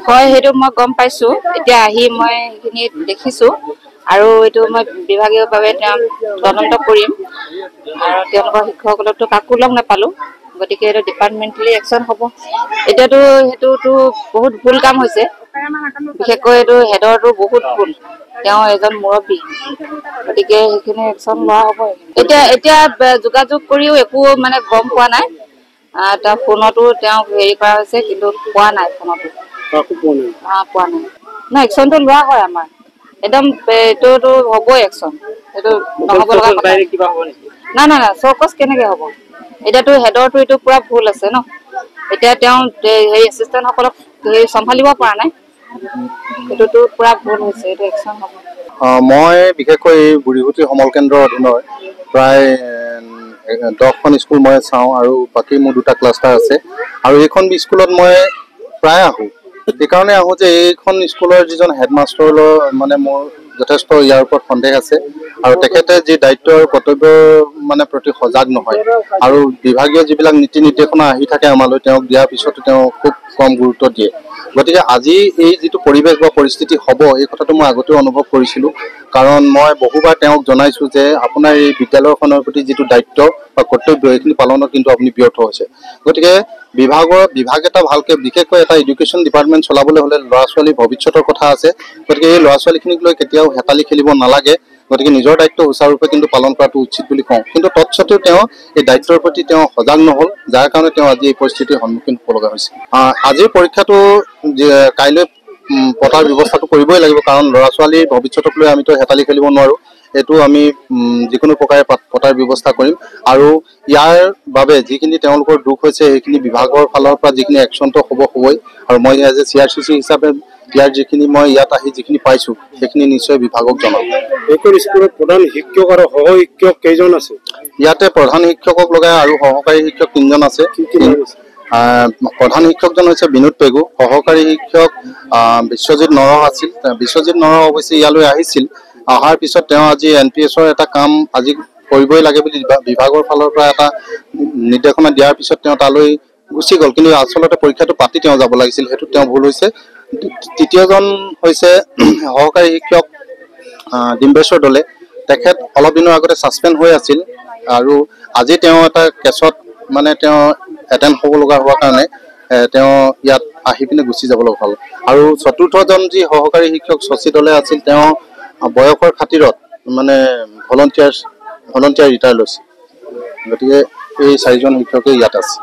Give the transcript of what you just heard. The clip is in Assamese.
হয় সেইটো মই গম পাইছো এতিয়া আহি মই সেইখিনি দেখিছো আৰু এইটো মই বিভাগীয়ভাৱে তদন্ত কৰিম আৰু তেওঁলোকৰ শিক্ষকসকলকতো কাকো লগ নাপালো গতিকে এইটো ডিপাৰ্টমেণ্টেলি একশ্যন হ'ব এতিয়াতো সেইটোতো বহুত ভুল কাম হৈছে বিশেষকৈ এইটো হেডৰটো বহুত ভুল তেওঁ এজন মুৰব্বী গতিকে সেইখিনি একশ্যন লোৱা হ'ব এতিয়া যোগাযোগ কৰিও একো মানে গম পোৱা নাই তাৰ ফোনতো তেওঁক হেৰি কৰা হৈছে কিন্তু পোৱা নাই ফোনতো পোৱা নাই না একশ্যনটো লোৱা হয় আমাৰ একদম এইটোতো হ'বই একশ্যন এইটো নহ'ব লগা কথা না না না চৌকছ কেনেকৈ হ'ব এতিয়াতো হেডৰটো এইটো পুৰা ভুল আছে ন এতিয়া তেওঁ হেৰি এছিষ্টেণ্টসকলক হেৰি চম্ভালিব পৰা নাই এইটোতো পুৰা ভুল হৈছে এইটো একশ্যন হ'ব মই বিশেষকৈ বুঢ়ীহুটি সমল কেন্দ্ৰৰ অধীনৰ প্ৰায় 10খন স্কুল মই চাওঁ আৰু বাকী মোৰ 2টা ক্লাষ্টাৰ আছে আৰু এইখন স্কুলত মই প্ৰায় আহোঁ সেইকাৰণে আহোঁ যে এইখন স্কুলৰ যিজন হেডমাষ্টাৰলৈ মানে মোৰ যথেষ্ট ইয়াৰ ওপৰত সন্দেহ আছে আৰু তেখেতে যি দায়িত্ব আৰু কৰ্তব্য মানে প্ৰতি সজাগ নহয় আৰু বিভাগীয় যিবিলাক নীতি নিৰ্দেশনা আহি থাকে আমালৈ তেওঁক দিয়াৰ পিছতো তেওঁ খুব কম গুৰুত্ব দিয়ে গতিকে আজি এই যিটো পৰিৱেশ বা পৰিস্থিতি হ'ব এই কথাটো মই আগতেও অনুভৱ কৰিছিলোঁ কাৰণ মই বহুবাৰ তেওঁক জনাইছোঁ যে আপোনাৰ এই বিদ্যালয়খনৰ প্ৰতি যিটো দায়িত্ব বা কৰ্তব্য এইখিনি পালনত কিন্তু আপুনি ব্যৰ্থ হৈছে গতিকে বিভাগ এটা ভালকৈ বিশেষকৈ এটা এডুকেশ্যন ডিপাৰ্টমেণ্ট চলাবলৈ হ'লে ল'ৰা ছোৱালীৰ ভৱিষ্যতৰ কথা আছে গতিকে এই ল'ৰা ছোৱালীখিনিক লৈ কেতিয়াও হেতালি খেলিব নালাগে গতিকে নিজৰ দায়িত্ব সুচাৰুৰূপে কিন্তু পালন কৰাটো উচিত বুলি কওঁ কিন্তু তৎসত্ত্বেও তেওঁ এই দায়িত্বৰ প্ৰতি তেওঁ সজাগ নহ'ল যাৰ কাৰণে তেওঁ আজি এই পৰিস্থিতিৰ সন্মুখীন হ'ব লগা হৈছে আজিৰ পৰীক্ষাটো কাইলৈ পতাৰ ব্যৱস্থাটো কৰিবই লাগিব কাৰণ ল'ৰা ছোৱালীৰ ভৱিষ্যতক লৈ আমিতো হেতালি খেলিব নোৱাৰোঁ এইটো আমি যিকোনো প্ৰকাৰে পতাৰ ব্যৱস্থা কৰিম আৰু ইয়াৰ বাবে যিখিনি তেওঁলোকৰ দুখ হৈছে সেইখিনি বিভাগৰ ফালৰ পৰা যিখিনি একশ্যনটো হ'বই আৰু মই এজ এ CRCC হিচাপে ইয়াৰ যিখিনি মই ইয়াত আহি যিখিনি পাইছোঁ সেইখিনি নিশ্চয় বিভাগক জনাম এইখন স্কুলত প্ৰধান শিক্ষক আৰু সহ শিক্ষক কেইজন আছে ইয়াতে প্ৰধান শিক্ষকক লগাই আৰু সহকাৰী শিক্ষক 3জন আছে প্ৰধান শিক্ষকজন হৈছে বিনোদ পেগু সহকাৰী শিক্ষক বিশ্বজিৎ নৰহ আছিল বিশ্বজিৎ নৰহ অৱশ্যে ইয়ালৈ আহিছিল অহাৰ পিছত তেওঁ আজি NPSৰ এটা কাম আজি কৰিবই লাগে বুলি বিভাগৰ ফালৰ পৰা এটা নিৰ্দেশনা দিয়াৰ পিছত তেওঁ তালৈ গুচি গ'ল কিন্তু আচলতে পৰীক্ষাটো পাতি তেওঁ যাব লাগিছিল সেইটো তেওঁ ভুল হৈছে তৃতীয়জন হৈছে সহকাৰী শিক্ষক ডিম্বেশ্বৰ দলে তেখেত অলপ দিনৰ আগতে ছাছপেণ্ড হৈ আছিল আৰু আজি তেওঁ এটা কেছত মানে তেওঁ এটেণ্ড হ'ব লগা হোৱাৰ কাৰণে তেওঁ ইয়াত আহি পিনে গুচি যাবলৈ হ'ল আৰু চতুৰ্থজন যি সহকাৰী শিক্ষক শশী দলে আছিল তেওঁ বয়সৰ খাতিৰত মানে ভলণ্টিয়াৰ ৰিটায়াৰ লৈছে গতিকে এই 4জন শিক্ষকে ইয়াত আছে